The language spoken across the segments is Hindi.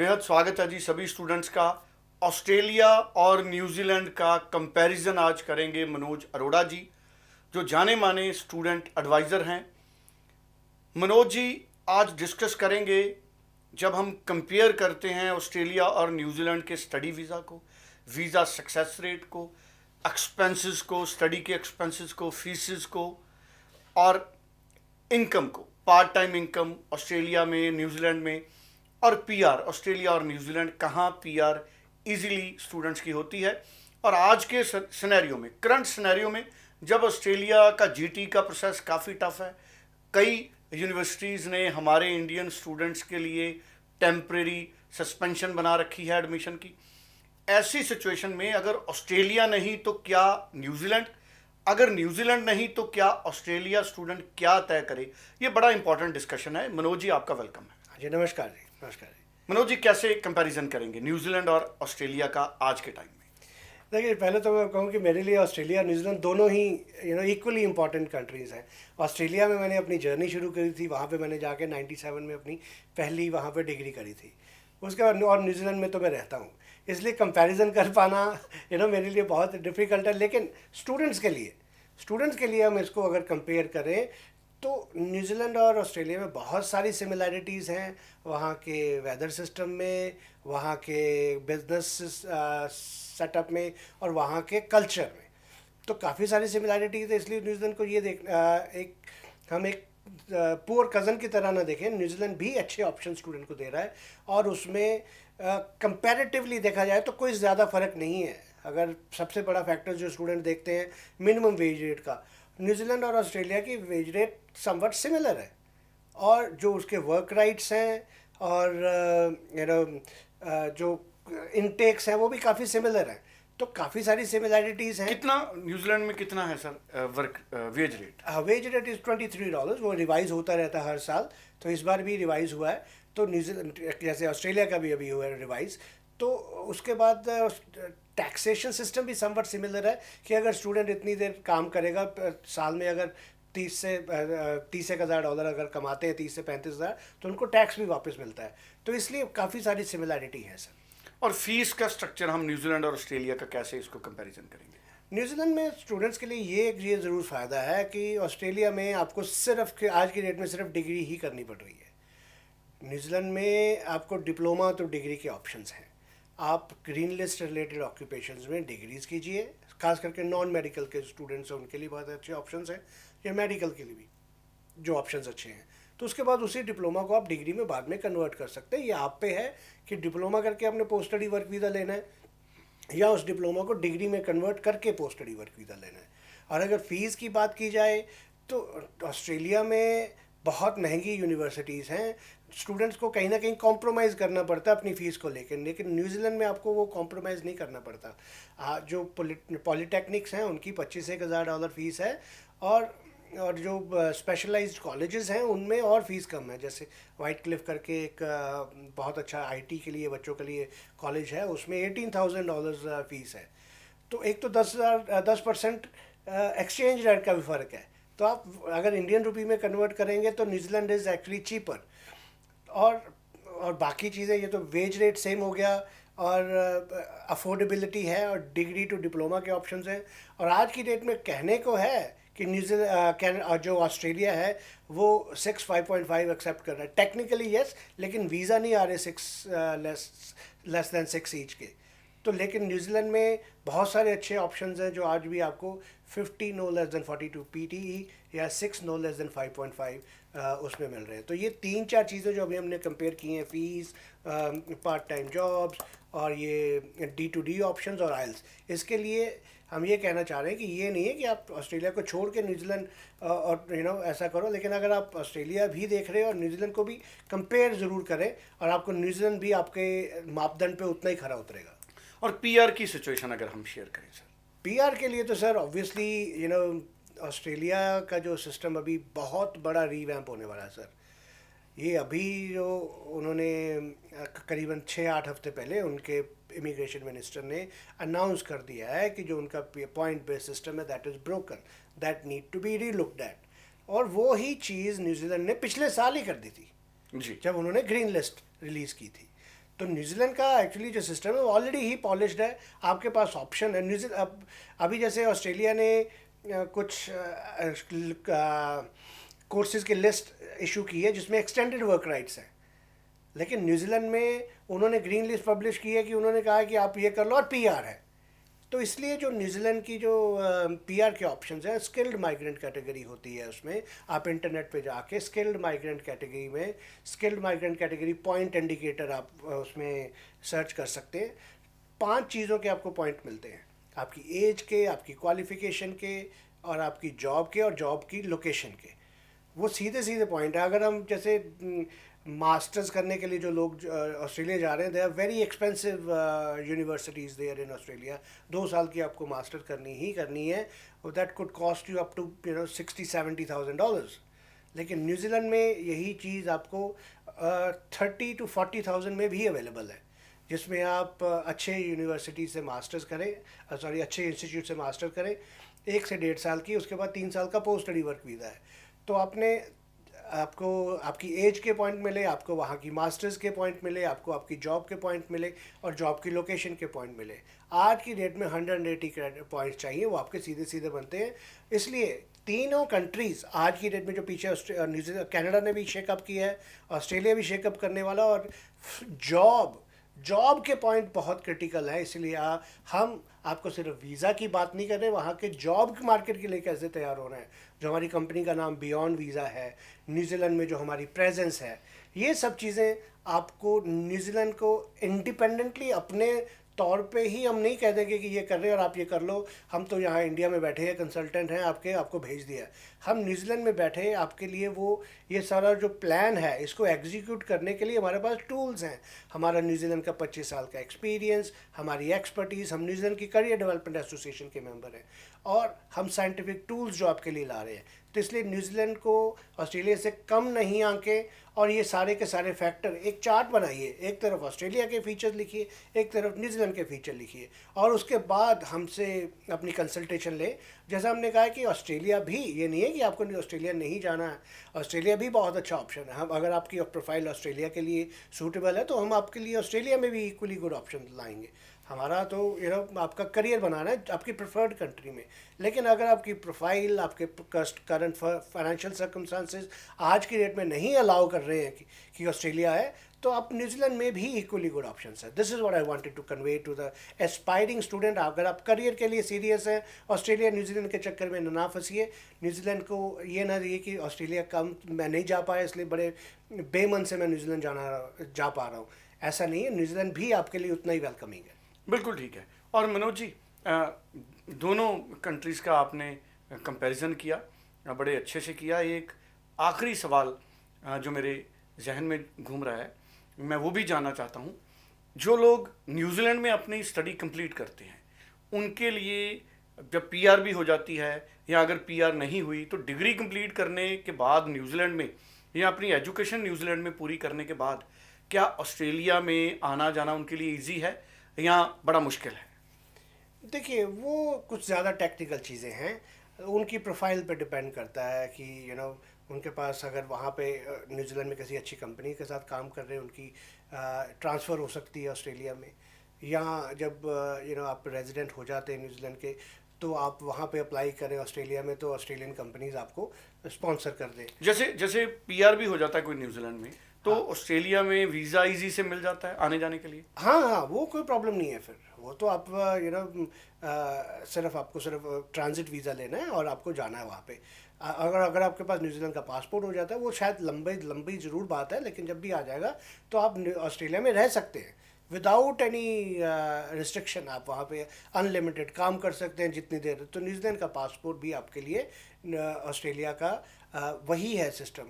बेहद स्वागत है जी सभी स्टूडेंट्स का। ऑस्ट्रेलिया और न्यूजीलैंड का कंपैरिजन आज करेंगे मनोज अरोड़ा जी, जो जाने माने स्टूडेंट एडवाइज़र हैं। मनोज जी आज डिस्कस करेंगे, जब हम कंपेयर करते हैं ऑस्ट्रेलिया और न्यूजीलैंड के स्टडी वीज़ा को, वीज़ा सक्सेस रेट को, एक्सपेंसेस को, स्टडी के एक्सपेंसेस को, फीसेस को और इनकम को, पार्ट टाइम इनकम ऑस्ट्रेलिया में, न्यूजीलैंड में, और पीआर ऑस्ट्रेलिया और न्यूजीलैंड कहाँ पीआर इजीली स्टूडेंट्स की होती है। और आज के सिनेरियो में, करंट सिनेरियो में, जब ऑस्ट्रेलिया का जीटी का प्रोसेस काफ़ी टफ है, कई यूनिवर्सिटीज़ ने हमारे इंडियन स्टूडेंट्स के लिए टेम्परेरी सस्पेंशन बना रखी है एडमिशन की। ऐसी सिचुएशन में अगर ऑस्ट्रेलिया नहीं तो क्या न्यूजीलैंड, अगर न्यूजीलैंड नहीं तो क्या ऑस्ट्रेलिया, स्टूडेंट क्या तय करे, ये बड़ा इंपॉर्टेंट डिस्कशन है। मनोज जी आपका वेलकम है। जी नमस्कार जी। नमस्कार जी। मनोज जी कैसे कंपैरिजन करेंगे न्यूजीलैंड और ऑस्ट्रेलिया का आज के टाइम में? देखिए, पहले तो मैं कहूँ कि मेरे लिए ऑस्ट्रेलिया और न्यूजीलैंड दोनों ही इक्वली इंपॉर्टेंट कंट्रीज़ हैं। ऑस्ट्रेलिया में मैंने अपनी जर्नी शुरू करी थी, वहाँ पे मैंने जाके 97 में अपनी पहली वहाँ पे डिग्री करी थी। उसके बाद और न्यूजीलैंड में तो मैं रहता हूँ, इसलिए कंपैरिजन कर पाना मेरे लिए बहुत डिफ़िकल्ट है। लेकिन स्टूडेंट्स के लिए हम इसको अगर कंपेयर करें तो न्यूजीलैंड और ऑस्ट्रेलिया में बहुत सारी सिमिलैरिटीज़ हैं। वहाँ के वेदर सिस्टम में, वहाँ के बिजनेस सेटअप में और वहाँ के कल्चर में तो काफ़ी सारी सिमिलैरिटीज़ है। इसलिए न्यूजीलैंड को ये एक पुअर कज़न की तरह ना देखें। न्यूजीलैंड भी अच्छे ऑप्शन स्टूडेंट को दे रहा है और उसमें कंपैरेटिवली देखा जाए तो कोई ज़्यादा फ़र्क नहीं है। अगर सबसे बड़ा फैक्टर जो स्टूडेंट देखते हैं मिनिमम वेज रेट का, न्यूजीलैंड और ऑस्ट्रेलिया की वेज रेट समवट सिमिलर है और जो उसके वर्क राइट्स हैं और जो इनटेक्स हैं वो भी काफ़ी सिमिलर हैं। तो काफ़ी सारी सिमिलैरिटीज़ हैं। कितना न्यूजीलैंड में कितना है sir work wage rate? Wage rate is $23। वो रिवाइज़ होता रहता है हर साल, तो इस बार भी रिवाइज़ हुआ है। तो न्यूजीलैंड जैसे ऑस्ट्रेलिया का भी अभी हुआ है रिवाइज़। तो उसके बाद टैक्सेशन सिस्टम भी समवट सिमिलर है कि अगर स्टूडेंट इतनी देर काम करेगा, साल में अगर 30,000 डॉलर अगर कमाते हैं, 30 से 35,000, तो उनको टैक्स भी वापस मिलता है। तो इसलिए काफ़ी सारी सिमिलैरिटी है सर। और फीस का स्ट्रक्चर हम न्यूजीलैंड और ऑस्ट्रेलिया का कैसे इसको कंपैरिजन करेंगे? न्यूजीलैंड में स्टूडेंट्स के लिए ये ज़रूर फ़ायदा है कि ऑस्ट्रेलिया में आपको सिर्फ आज की डेट में सिर्फ डिग्री ही करनी पड़ रही है। न्यूजीलैंड में आपको डिप्लोमा तो डिग्री के ऑप्शंस हैं। आप ग्रीन लिस्ट रिलेटेड ऑक्यूपेशंस में डिग्रीज़ कीजिए, खास करके नॉन मेडिकल के स्टूडेंट्स हैं उनके लिए बहुत अच्छे ऑप्शंस हैं, या मेडिकल के लिए भी जो ऑप्शंस अच्छे हैं। तो उसके बाद उसी डिप्लोमा को आप डिग्री में बाद में कन्वर्ट कर सकते हैं। ये आप पे है कि डिप्लोमा करके आपने पोस्ट स्टडी वर्क वीज़ा लेना है या उस डिप्लोमा को डिग्री में कन्वर्ट करके पोस्ट स्टडी वर्क वीज़ा लेना है। और अगर फ़ीस की बात की जाए तो ऑस्ट्रेलिया में बहुत महंगी यूनिवर्सिटीज़ हैं, स्टूडेंट्स को कहीं ना कहीं कॉम्प्रोमाइज़ करना पड़ता है अपनी फ़ीस को लेकर। लेकिन न्यूजीलैंड में आपको वो कॉम्प्रोमाइज़ नहीं करना पड़ता। जो पॉलीटेक्निक्स हैं उनकी $25,000 फ़ीस है और जो स्पेशलाइज्ड कॉलेजेस हैं उनमें और फीस कम है। जैसे वाइट क्लिफ करके एक बहुत अच्छा आईटी के लिए बच्चों के लिए कॉलेज है, उसमें $18,000 फ़ीस है। तो एक तो 10% एक्सचेंज रेट का भी फ़र्क है। तो आप अगर इंडियन रुपी में कन्वर्ट करेंगे तो न्यूजीलैंड इज़ एक्चुअली चीपर। और बाकी चीज़ें, ये तो वेज रेट सेम हो गया और अफोर्डेबिलिटी है और डिग्री टू डिप्लोमा के ऑप्शंस हैं। और आज की डेट में कहने को है कि जो ऑस्ट्रेलिया है वो 5.5 एक्सेप्ट कर रहा है टेक्निकली, यस, लेकिन वीज़ा नहीं आ रहे 6 ईच के। तो लेकिन न्यूजीलैंड में बहुत सारे अच्छे ऑप्शंस हैं जो आज भी आपको 50 नो लेस देन 42 PTE या 6 नो लेस देन 5.5 उसमें मिल रहे हैं। तो ये 3-4 चीज़ें जो अभी हमने कंपेयर की हैं, फ़ीस, पार्ट टाइम जॉब्स और ये D2D ऑप्शंस और आइल्स, इसके लिए हम ये कहना चाह रहे हैं कि ये नहीं है कि आप ऑस्ट्रेलिया को छोड़ के न्यूजीलैंड और ऐसा करो। लेकिन अगर आप ऑस्ट्रेलिया भी देख रहे हो और न्यूजीलैंड को भी कंपेयर ज़रूर करें और आपको न्यूजीलैंड भी आपके मापदंड पे उतना ही खरा उतरेगा। और पीआर की सिचुएशन अगर हम शेयर करें सर? पीआर के लिए तो सर ऑब्वियसली ऑस्ट्रेलिया का जो सिस्टम अभी बहुत बड़ा रीवैम्प होने वाला है सर। ये अभी जो उन्होंने करीबन 6-8 हफ्ते पहले उनके इमिग्रेशन मिनिस्टर ने अनाउंस कर दिया है कि जो उनका पॉइंट बेस्ड सिस्टम है that is broken, that need to be relooked at. और वो ही चीज़ न्यूजीलैंड ने पिछले साल ही कर दी थी जी, जब उन्होंने ग्रीन लिस्ट रिलीज़ की थी। तो न्यूजीलैंड का एक्चुअली जो सिस्टम है वो ऑलरेडी ही पॉलिश्ड है, आपके पास ऑप्शन है। न्यूजीलैंड अब अभी जैसे ऑस्ट्रेलिया ने कुछ कोर्सेज की लिस्ट इशू की है जिसमें एक्सटेंडेड वर्क राइट्स हैं, लेकिन न्यूजीलैंड में उन्होंने ग्रीन लिस्ट पब्लिश की है कि उन्होंने कहा कि आप ये कर लो और पीआर है। तो इसलिए जो न्यूजीलैंड की जो पीआर के ऑप्शंस हैं, स्किल्ड माइग्रेंट कैटेगरी होती है, उसमें आप इंटरनेट पे जाके स्किल्ड माइग्रेंट कैटेगरी में skilled migrant category point indicator आप उसमें सर्च कर सकते हैं। 5 चीज़ों के आपको पॉइंट मिलते हैं, आपकी एज के, आपकी क्वालिफिकेशन के, और आपकी जॉब के, और जॉब की लोकेशन के। वो सीधे सीधे पॉइंट है। अगर हम जैसे मास्टर्स करने के लिए जो लोग ऑस्ट्रेलिया जा रहे हैं, they are very expensive universities there in Australia. 2 साल की आपको मास्टर करनी ही करनी है, that could cost you up to $60,000-70,000। लेकिन न्यूजीलैंड में यही चीज़ आपको 30,000 to 40,000 में भी अवेलेबल है, जिसमें आप अच्छे यूनिवर्सिटी से मास्टर्स करें, अच्छे इंस्टीट्यूट से मास्टर करें 1 से 1.5 साल की, उसके बाद 3 साल का पोस्ट स्टडी वर्क वीज़ा है। तो आपको आपकी एज के पॉइंट मिले, आपको वहाँ की मास्टर्स के पॉइंट मिले, आपको आपकी जॉब के पॉइंट मिले, और जॉब की लोकेशन के पॉइंट मिले। आज की डेट में 180 पॉइंट्स चाहिए, वो आपके सीधे सीधे बनते हैं। इसलिए तीनों कंट्रीज़ आज की डेट में जो पीछे न्यूजीलैंड, कनाडा ने भी शेकअप किया है, ऑस्ट्रेलिया भी शेकअप करने वाला, और जॉब के पॉइंट बहुत क्रिटिकल है। इसलिए हम आपको सिर्फ वीज़ा की बात नहीं कर रहे, वहाँ के जॉब के मार्केट के लिए कैसे तैयार हो रहे हैं। जो हमारी कंपनी का नाम बियॉन्ड वीज़ा है, न्यूजीलैंड में जो हमारी प्रेजेंस है, ये सब चीज़ें आपको न्यूजीलैंड को इंडिपेंडेंटली अपने तौर पे ही हम नहीं कह देंगे कि ये कर रहे हैं और आप ये कर लो, हम तो यहाँ इंडिया में बैठे हैं, कंसल्टेंट हैं आपको भेज दिया। हम न्यूजीलैंड में बैठे हैं आपके लिए, वो ये सारा जो प्लान है इसको एग्जीक्यूट करने के लिए हमारे पास टूल्स हैं। हमारा न्यूजीलैंड का 25 साल का एक्सपीरियंस, हमारी एक्सपर्टीज़, हम न्यूजीलैंड की करियर डेवलपमेंट एसोसिएशन के मेंबर हैं, और हम साइंटिफिक टूल्स जो आपके लिए ला रहे हैं। तो इसलिए न्यूजीलैंड को ऑस्ट्रेलिया से कम नहीं आंके, और ये सारे के सारे फैक्टर एक चार्ट बनाइए, एक तरफ ऑस्ट्रेलिया के फीचर्स लिखिए, एक तरफ न्यूजीलैंड के फीचर लिखिए, और उसके बाद हमसे अपनी कंसल्टेशन लें। जैसा हमने कहा कि ऑस्ट्रेलिया भी, ये नहीं है कि आपको ऑस्ट्रेलिया नहीं जाना है, ऑस्ट्रेलिया भी बहुत अच्छा ऑप्शन है। हम अगर आपकी प्रोफाइल ऑस्ट्रेलिया के लिए सूटेबल है तो हम आपके लिए ऑस्ट्रेलिया में भी इक्वली गुड ऑप्शन लाएंगे। हमारा तो आपका करियर बनाना है आपकी प्रेफर्ड कंट्री में। लेकिन अगर आपकी प्रोफाइल, आपके करंट फाइनेंशियल सर्कमस्टांसेस आज की डेट में नहीं अलाउ कर रहे हैं कि ऑस्ट्रेलिया है, तो आप न्यूजीलैंड में भी इक्वली गुड ऑप्शन है। This is what I wanted to convey to the aspiring student. अगर आप करियर के लिए सीरियस हैं, ऑस्ट्रेलिया न्यूजीलैंड के चक्कर में ना फंसिए। न्यूजीलैंड को ये ना दिए कि ऑस्ट्रेलिया कम मैं नहीं जा पाया इसलिए बड़े बेमन से मैं न्यूजीलैंड जा पा रहा हूँ, ऐसा नहीं है। न्यूजीलैंड भी आपके लिए उतना ही वेलकमिंग है। बिल्कुल ठीक है। और मनोज जी, दोनों कंट्रीज़ का आपने कंपैरिजन किया, बड़े अच्छे से किया। एक आखिरी सवाल जो मेरे जहन में घूम रहा है, मैं वो भी जानना चाहता हूँ। जो लोग न्यूजीलैंड में अपनी स्टडी कंप्लीट करते हैं, उनके लिए जब पीआर भी हो जाती है, या अगर पीआर नहीं हुई तो डिग्री कंप्लीट करने के बाद न्यूजीलैंड में, या अपनी एजुकेशन न्यूजीलैंड में पूरी करने के बाद, क्या ऑस्ट्रेलिया में आना जाना उनके लिए ईजी है या बड़ा मुश्किल है? देखिए, वो कुछ ज़्यादा टेक्निकल चीज़ें हैं, उनकी प्रोफाइल पे डिपेंड करता है कि उनके पास अगर वहाँ पे न्यूजीलैंड में किसी अच्छी कंपनी के साथ काम कर रहे हैं, उनकी ट्रांसफ़र हो सकती है ऑस्ट्रेलिया में। या जब आप रेजिडेंट हो जाते हैं न्यूजीलैंड के, तो आप वहाँ पे अप्लाई करें ऑस्ट्रेलिया में, तो ऑस्ट्रेलियन कंपनीज आपको स्पॉन्सर कर दें। जैसे पीआर भी हो जाता है कोई न्यूजीलैंड में, तो ऑस्ट्रेलिया में वीज़ा इजी से मिल जाता है आने जाने के लिए? हाँ, वो कोई प्रॉब्लम नहीं है। फिर वो तो आप सिर्फ ट्रांजिट वीज़ा लेना है और आपको जाना है वहाँ पे। अगर आपके पास न्यूजीलैंड का पासपोर्ट हो जाता है, वो शायद लंबी ज़रूर बात है, लेकिन जब भी आ जाएगा तो आप ऑस्ट्रेलिया में रह सकते हैं विदाउट एनी रिस्ट्रिक्शन। आप वहाँ पे अनलिमिटेड काम कर सकते हैं जितनी देर। तो न्यूजीलैंड का पासपोर्ट भी आपके लिए ऑस्ट्रेलिया का वही है सिस्टम।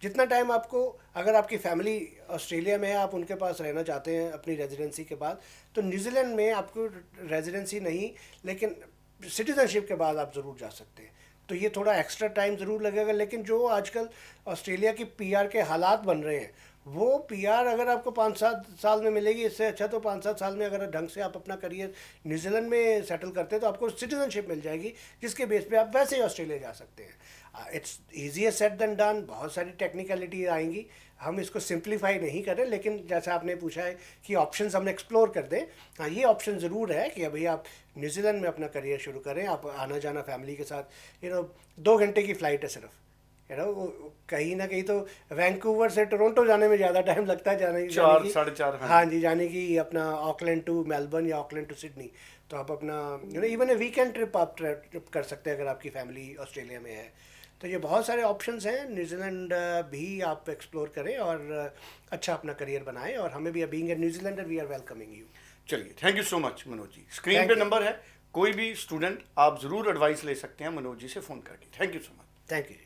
जितना टाइम अगर आपकी फैमिली ऑस्ट्रेलिया में है, आप उनके पास रहना चाहते हैं अपनी रेजिडेंसी के बाद, तो न्यूजीलैंड में आपको रेजिडेंसी नहीं, लेकिन सिटीजनशिप के बाद आप ज़रूर जा सकते हैं। तो ये थोड़ा एक्स्ट्रा टाइम ज़रूर लगेगा, लेकिन जो आजकल ऑस्ट्रेलिया की पीआर के हालात बन रहे हैं, वो पीआर अगर आपको 5-7 साल में मिलेगी, इससे अच्छा तो 5-7 साल में अगर ढंग से आप अपना करियर न्यूजीलैंड में सेटल करते हैं तो आपको सिटीजनशिप मिल जाएगी, जिसके बेस पे आप वैसे ही ऑस्ट्रेलिया जा सकते हैं। It's easier said than done. बहुत सारी टेक्निकलिटी आएंगी, हम इसको सिंप्लीफाई नहीं करें, लेकिन जैसा आपने पूछा है कि ऑप्शंस हम एक्सप्लोर कर दें, हाँ ये ऑप्शन ज़रूर है कि अभी आप न्यूजीलैंड में अपना करियर शुरू करें। आप आना जाना फैमिली के साथ 2 घंटे की फ़्लाइट है सिर्फ, कहीं ना कहीं तो वैंकूवर से टोरंटो जाने में ज़्यादा टाइम लगता है, जाने 4-4.5। हाँ जी, जाने की अपना ऑकलैंड टू मेलबर्न या ऑकलैंड टू सिडनी। तो आप अपना इवन ए वीकेंड ट्रिप आप ट्रिप कर सकते हैं अगर आपकी फैमिली ऑस्ट्रेलिया में है। तो ये बहुत सारे ऑप्शंस हैं, न्यूजीलैंड भी आप एक्सप्लोर करें और अच्छा अपना करियर बनाएं, और हमें भी being a New Zealander we are welcoming you. चलिए, thank you so much Manoj ji. Screen Thank पे you. नंबर है, कोई भी स्टूडेंट आप ज़रूर एडवाइस ले सकते हैं मनोज जी से फ़ोन करके। Thank you so much. Thank you.